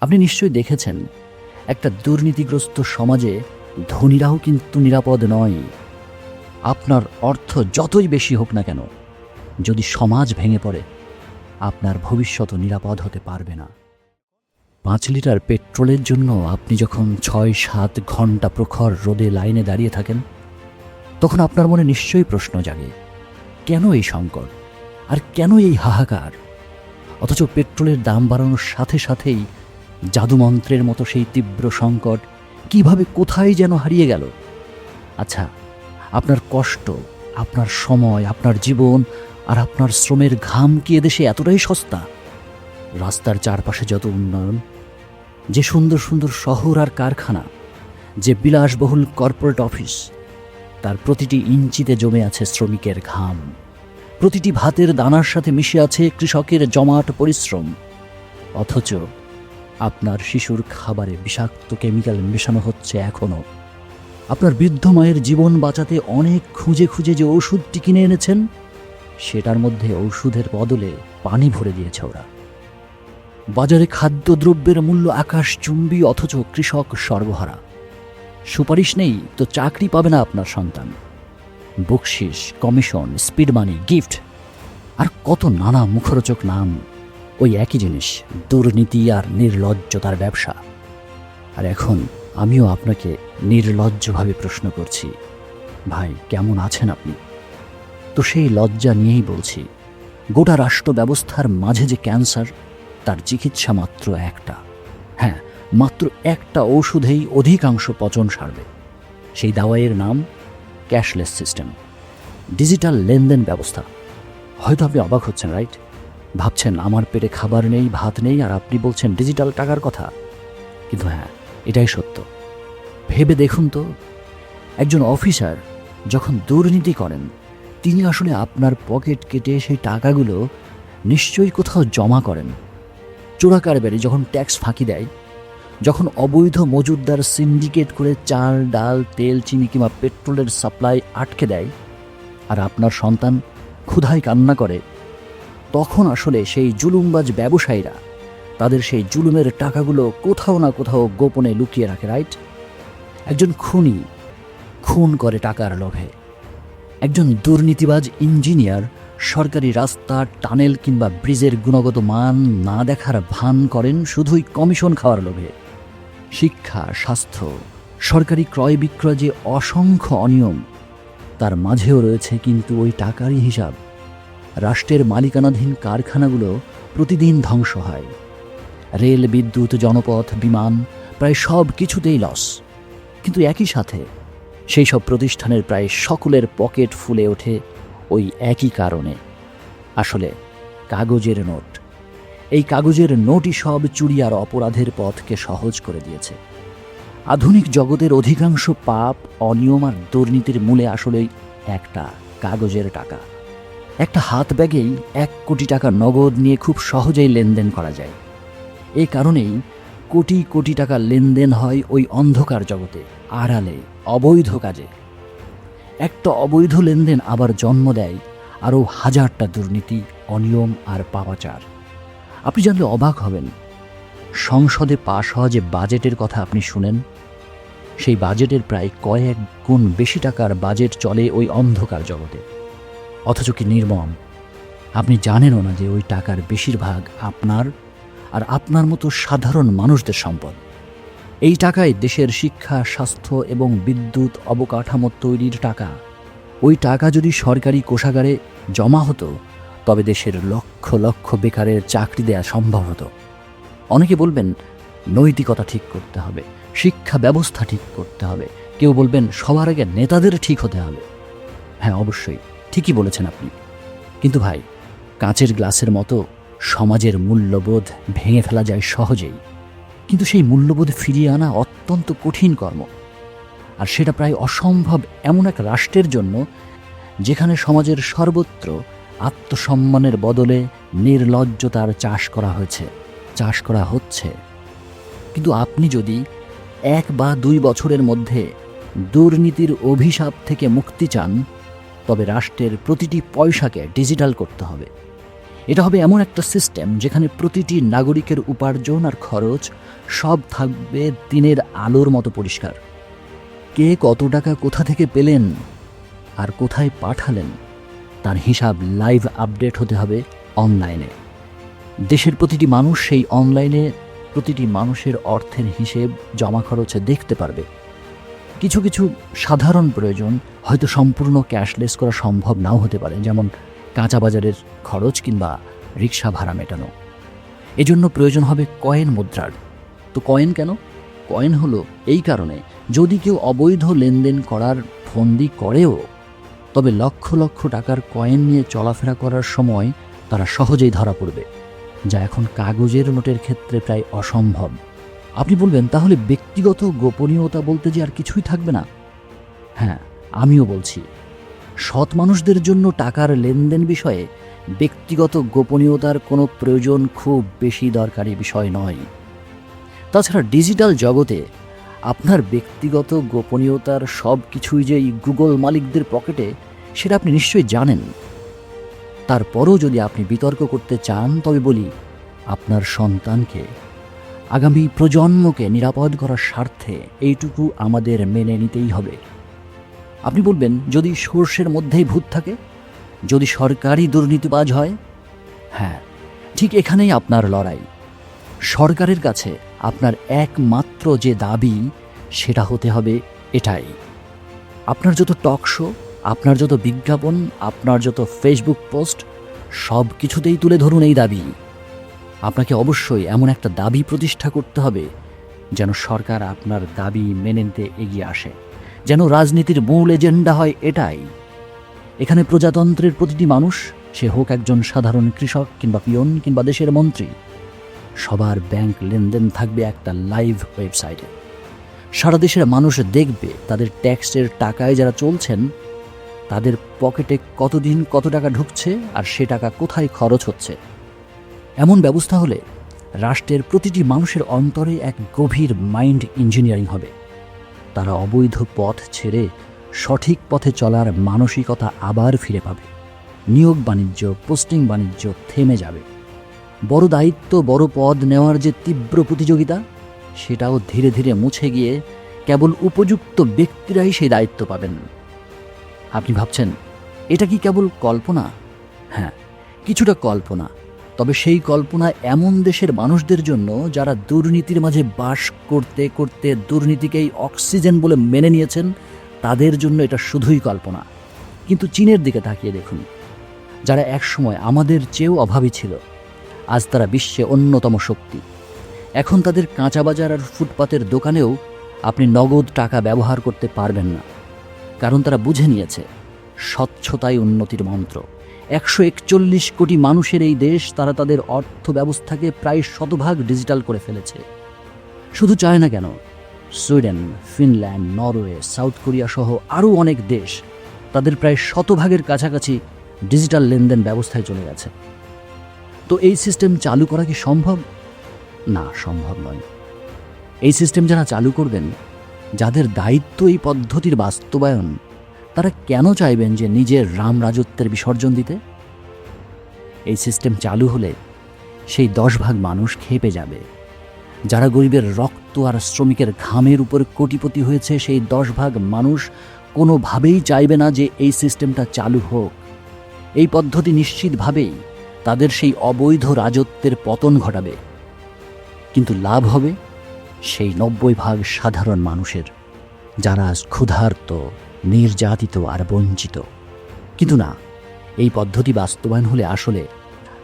আপনি নিশ্চয়ই দেখেছেন, একটা দুর্নীতিগ্রস্ত সমাজে ধনীরাও কিন্তু নিরাপদ নয়। আপনার অর্থ যতই বেশি হোক না কেন, যদি সমাজ ভেঙে পড়ে, আপনার ভবিষ্যৎও নিরাপদ হতে পারবে না। 5 লিটার পেট্রোলের জন্য আপনি যখন 6-7 ঘন্টা প্রখর রোদে লাইনে দাঁড়িয়ে থাকেন, তখন আপনার মনে নিশ্চয়ই প্রশ্ন জাগে, কেন এই সংকট, আর কেন এই হাহাকার? অথচ পেট্রোলের দাম বাড়ানোর সাথে সাথেই জাদুমন্ত্রের মতো সেই তীব্র সংকট কিভাবে কোথায় যেন হারিয়ে গেল। আচ্ছা, আপনার কষ্ট, আপনার সময়, আপনার জীবন আর আপনার শ্রমের ঘাম কি এদেশে এতটাই সস্তা? রাস্তার চারপাশে যত উন্নয়ন, যে সুন্দর সুন্দর শহর আর কারখানা, যে বিলাসবহুল কর্পোরেট অফিস, তার প্রতিটি ইঞ্চিতে জমে আছে শ্রমিকের ঘাম, প্রতিটি ভাতের দানার সাথে মিশে আছে কৃষকের জমাট পরিশ্রম। অথচ আপনার শিশুর খাবারে বিষাক্ত কেমিক্যাল মেশানো হচ্ছে এখনও। আপনার বৃদ্ধ মায়ের জীবন বাঁচাতে অনেক খুঁজে খুঁজে যে ওষুধটি কিনে এনেছেন, সেটার মধ্যে ওষুধের বদলে পানি ভরে দিয়েছে ওরা। বাজারে খাদ্যদ্রব্যের মূল্য আকাশচুম্বী, অথচ কৃষক সর্বহারা। সুপারিশ নেই তো চাকরি পাবে না আপনার সন্তান। বকশিস, কমিশন, স্পিড মানি, গিফট আর কত নানা মুখরোচক নাম। ওই একই জিনিস, দুর্নীতি আর নির্লজ্জতার ব্যবসা। আর এখন আমিও আপনাকে নির্লজ্জভাবে প্রশ্ন করছি, ভাই কেমন আছেন আপনি? তো সেই লজ্জা নিয়েই বলছি, গোটা রাষ্ট্র ব্যবস্থার মাঝে যে ক্যান্সার, তার চিকিৎসা মাত্র একটা। হ্যাঁ, মাত্র একটা ওষুধেই অধিকাংশ পচন সারবে। সেই দাওয়াইয়ের নাম ক্যাশলেস সিস্টেম, ডিজিটাল লেনদেন ব্যবস্থা। হয়তো আপনি অবাক হচ্ছেন, রাইট? ভাবছেন আমার পেটে খাবার নেই, ভাত নেই, আর আপনি বলছেন ডিজিটাল টাকার কথা। কিন্তু হ্যাঁ, এটাই সত্য। ভেবে দেখুন তো, একজন অফিসার যখন দুর্নীতি করেন, তিনি আসলে আপনার পকেট কেটে সেই টাকাগুলো নিশ্চয়ই কোথাও জমা করেন। চোরাকারবারি যখন ট্যাক্স ফাঁকি দেয়, যখন অবৈধ মজুতদার সিন্ডিকেট করে চাল, ডাল, তেল, চিনি কিংবা পেট্রোলের সাপ্লাই আটকে দেয়, আর আপনার সন্তান ক্ষুধায় কান্না করে, তখন আসলে সেই জুলুমবাজ ব্যবসায়ীরা তাদের সেই জুলুমের টাকাগুলো কোথাও না কোথাও গোপনে লুকিয়ে রাখে, রাইট? একজন খুনি খুন করে টাকার লোভে। একজন দুর্নীতিবাজ ইঞ্জিনিয়ার সরকারি রাস্তা, টানেল কিংবা ব্রিজের গুণগত মান না দেখার ভান করেন শুধুই কমিশন খাওয়ার লোভে। শিক্ষা, স্বাস্থ্য, সরকারি ক্রয় বিক্রয় যে অসংখ্য অনিয়ম, তার মাঝেও রয়েছে কিন্তু ওই টাকারই হিসাব। রাষ্ট্রের মালিকানাধীন কারখানাগুলো প্রতিদিন ধ্বংস হয়। রেল, বিদ্যুৎ, জনপথ, বিমান, প্রায় সব কিছুতেই লস। কিন্তু একই সাথে সেই সব প্রতিষ্ঠানের প্রায় সকলের পকেট ফুলে ওঠে ওই একই কারণে, আসলে কাগজের নোট। এই কাগজের নোটই সব চুরি আর অপরাধের পথকে সহজ করে দিয়েছে। আধুনিক জগতের অধিকাংশ পাপ, অনিয়ম আর দুর্নীতির মূলে আসলেই একটা, কাগজের টাকা। একটা হাত ব্যাগেই 1 কোটি টাকা নগদ নিয়ে খুব সহজেই লেনদেন করা যায়। এই কারণেই কোটি কোটি টাকা লেনদেন হয় ওই অন্ধকার জগতে, আড়ালে, অবৈধ কাজে। একটা অবৈধ লেনদেন আবার জন্ম দেয় আরও হাজারটা দুর্নীতি, অনিয়ম আর পাপাচার। আপনি জানলে অবাক হবেন, সংসদে পাশ হওয়া যে বাজেটের কথা আপনি শুনেন, সেই বাজেটের প্রায় কয়েক গুণ বেশি টাকার বাজেট চলে ওই অন্ধকার জগতে। অথচ কি নির্মম, আপনি জানেনও না যে ওই টাকার বেশিরভাগ আপনার আর আপনার মতো সাধারণ মানুষদের সম্পদ। এই টাকায় দেশের শিক্ষা, স্বাস্থ্য এবং বিদ্যুৎ অবকাঠামো তৈরির টাকা। ওই টাকা যদি সরকারি কোষাগারে জমা হতো, তবে দেশের লক্ষ লক্ষ বেকারের চাকরি দেয়া সম্ভব হতো। অনেকে বলবেন নৈতিকতা ঠিক করতে হবে, শিক্ষা ব্যবস্থা ঠিক করতে হবে, কেউ বলবেন সবার আগে নেতাদের ঠিক হতে হবে। হ্যাঁ, অবশ্যই ঠিকই বলেছেন আপনি। কিন্তু ভাই, কাঁচের গ্লাসের মতো সমাজের মূল্যবোধ ভেঙে ফেলা যায় সহজেই, কিন্তু সেই মূল্যবোধ ফিরিয়ে আনা অত্যন্ত কঠিন কর্ম। আর সেটা প্রায় অসম্ভব এমন এক রাষ্ট্রের জন্য যেখানে সমাজের সর্বত্র আত্মসম্মানের বদলে নির্লজ্জতার চাষ করা হচ্ছে। কিন্তু আপনি যদি 1 বা 2 বছরের মধ্যে দুর্নীতির অভিশাপ থেকে মুক্তি চান, তবে রাষ্ট্রের প্রতিটি পয়সাকে ডিজিটাল করতে হবে। এটা হবে এমন একটা সিস্টেম যেখানে প্রতিটি নাগরিকের উপার্জন আর খরচ সব থাকবে দিনের আলোর মতো পরিষ্কার। কে কত টাকা কোথা থেকে পেলেন আর কোথায় পাঠালেন তার হিসাব লাইভ আপডেট হতে হবে অনলাইনে। দেশের প্রতিটি মানুষ সেই অনলাইনে প্রতিটি মানুষের অর্থের হিসেব জমা খরচ দেখতে পারবে। কিছু কিছু সাধারণ প্রয়োজন হয়তো সম্পূর্ণ ক্যাশলেস করা সম্ভব নাও হতে পারে, যেমন কাঁচা বাজারের খরচ কিংবা রিক্সা ভাড়া মেটানো। এজন্য প্রয়োজন হবে কয়েন মুদ্রার। তো কয়েন কেন? কয়েন হলো এই কারণে, যদি কেউ অবৈধ লেনদেন করার ফন্দি করেও তবে লক্ষ লক্ষ টাকার কয়েন নিয়ে চলাফেরা করার সময় তারা সহজেই ধরা পড়বে, যা এখন কাগজের নোটের ক্ষেত্রে প্রায় অসম্ভব। আপনি বলবেন, তাহলে ব্যক্তিগত গোপনীয়তা বলতে যে আর কিছুই থাকবে না? হ্যাঁ, আমিও বলছি, সৎ মানুষদের জন্য টাকার লেনদেন বিষয়ে ব্যক্তিগত গোপনীয়তার কোনো প্রয়োজন খুব বেশি দরকারি বিষয় নয়। তাছাড়া ডিজিটাল জগতে আপনার ব্যক্তিগত গোপনীয়তার সব কিছুই যে গুগল মালিকদের পকেটে, সেটা আপনি নিশ্চয়ই জানেন। তারপরও যদি আপনি বিতর্ক করতে চান, তবে বলি, আপনার সন্তানকে, আগামী প্রজন্মকে নিরাপদ করার স্বার্থে এইটুকু আমাদের মেনে নিতেই হবে। আপনি বলবেন, যদি সর্ষের মধ্যেই ভূত থাকে, যদি সরকারই দুর্নীতিবাজ হয়? হ্যাঁ, ঠিক এখানেই আপনার লড়াই। সরকারের কাছে আপনার একমাত্র যে দাবি, সেটা হতে হবে এটাই: আপনার যত টক শো, আপনার যত বিজ্ঞাপন, আপনার যত ফেসবুক পোস্ট, সব কিছুতেই তুলে ধরুন এই দাবি। আপনাকে অবশ্যই এমন একটা দাবি প্রতিষ্ঠা করতে হবে যেন সরকার আপনার দাবি মেনে নিতে এগিয়ে আসে, যেন রাজনীতির মূল এজেন্ডা হয় এটাই। এখানে প্রজাতন্ত্রের প্রতিটি মানুষ, সে হোক একজন সাধারণ কৃষক কিংবা পিয়ন কিংবা দেশের মন্ত্রী, সবার ব্যাংক লেনদেন থাকবে একটা লাইভ ওয়েবসাইটে। সারা দেশের মানুষ দেখবে তাদের ট্যাক্সের টাকায় যারা চলছেন, তাদের পকেটে কতদিন কত টাকা ঢুকছে আর সে টাকা কোথায় খরচ হচ্ছে। এমন ব্যবস্থা হলে রাষ্ট্রের প্রতিটি মানুষের অন্তরে এক গভীর মাইন্ড ইঞ্জিনিয়ারিং হবে। তারা অবৈধ পথ ছেড়ে সঠিক পথে চলার মানসিকতা আবার ফিরে পাবে। নিয়োগ বাণিজ্য, পোস্টিং বাণিজ্য থেমে যাবে। বড় দায়িত্ব, বড় পদ নেওয়ার যে তীব্র প্রতিযোগিতা, সেটাও ধীরে ধীরে মুছে গিয়ে কেবল উপযুক্ত ব্যক্তিরাই সেই দায়িত্ব পাবেন। আপনি ভাবছেন, এটা কি কেবল কল্পনা? হ্যাঁ, কিছুটা কল্পনা। তবে সেই কল্পনা এমন দেশের মানুষদের জন্য যারা দুর্নীতির মাঝে বাস করতে করতে দুর্নীতিকেই অক্সিজেন বলে মেনে নিয়েছেন, তাদের জন্য এটা শুধুই কল্পনা। কিন্তু চীনের দিকে তাকিয়ে দেখুন, যারা একসময় আমাদের চেয়েও অভাবী ছিল, আজ তারা বিশ্বে অন্যতম শক্তি। এখন তাদের কাঁচা বাজার আর ফুটপাতের দোকানেও আপনি নগদ টাকা ব্যবহার করতে পারবেন না, কারণ তারা বুঝে নিয়েছে স্বচ্ছতাই উন্নতির মন্ত্র। 141 কোটি মানুষের এই দেশ, তারা তাদের অর্থ ব্যবস্থাকে প্রায় শতভাগ ডিজিটাল করে ফেলেছে। শুধু চায়না কেন, Sweden, Finland, Norway, south Korea সহ আরও অনেক দেশ তাদের প্রায় শতভাগের কাছাকাছি ডিজিটাল লেনদেন ব্যবস্থায় চলে গেছে। তো এই সিস্টেম চালু করা কি সম্ভব? না, সম্ভব নয়। এই সিস্টেম যারা চালু করবেন, যাদের দায়িত্ব এই পদ্ধতির বাস্তবায়ন, তারা কেন চাইবেন যে নিজের রাম রাজত্বের বিসর্জন দিতে? এই সিস্টেম চালু হলে সেই 10 ভাগ মানুষ খেপে যাবে। যারা গরিবের রক্ত আর শ্রমিকের ঘামের উপর কোটিপতি হয়েছে, সেই 10 ভাগ মানুষ কোনোভাবেই চাইবে না যে এই সিস্টেমটা চালু হোক। এই পদ্ধতি নিশ্চিতভাবেই তাদের সেই অবৈধ রাজত্বের পতন ঘটাবে। কিন্তু লাভ হবে সেই 90 ভাগ সাধারণ মানুষের, যারা আজ ক্ষুধার্ত, নির্যাতিত আর বঞ্চিত। কিন্তু না, এই পদ্ধতি বাস্তবায়ন হলে আসলে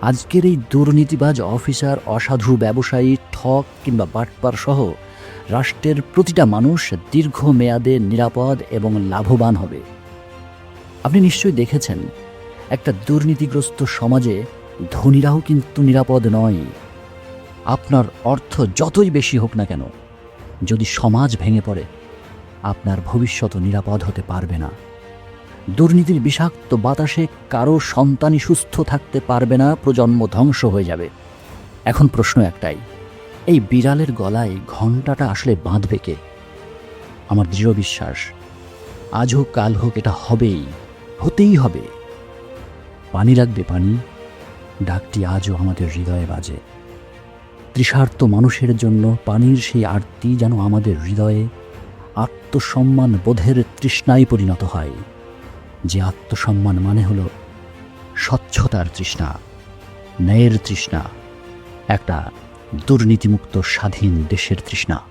আজকের এই দুর্নীতিবাজ অফিসার, অসাধু ব্যবসায়ী, ঠক কিংবা বাটপার সহ রাষ্ট্রের প্রতিটা মানুষ দীর্ঘমেয়াদে নিরাপদ এবং লাভবান হবে। আপনি নিশ্চয়ই দেখেছেন, একটা দুর্নীতিগ্রস্ত সমাজে ধনীরাও কিন্তু নিরাপদ নয়। আপনার অর্থ যতই বেশি হোক না কেন, যদি সমাজ ভেঙে পড়ে, আপনার ভবিষ্যৎ নিরাপদ হতে পারবে না। দুর্নীতির বিষাক্ত বাতাসে কারো সন্তানই সুস্থ থাকতে পারবে না, প্রজন্ম ধ্বংস হয়ে যাবে। এখন প্রশ্ন একটাই, এই বিড়ালের গলায় ঘণ্টাটা আসলে বাঁধবে কে? আমার দৃঢ় বিশ্বাস, আজ হোক কাল হোক এটা হবেই, হতেই হবে। পানি লাগবে পানি, ডাকটি আজও আমাদের হৃদয়ে বাজে। তৃষার্ত মানুষের জন্য পানির সেই আরতি যেন আমাদের হৃদয়ে আত্মসম্মান বোধের তৃষ্ণায় পরিণত হয়, যে আত্মসম্মান মানে হল স্বচ্ছতার তৃষ্ণা, ন্যায়ের তৃষ্ণা, একটা দুর্নীতিমুক্ত স্বাধীন দেশের তৃষ্ণা।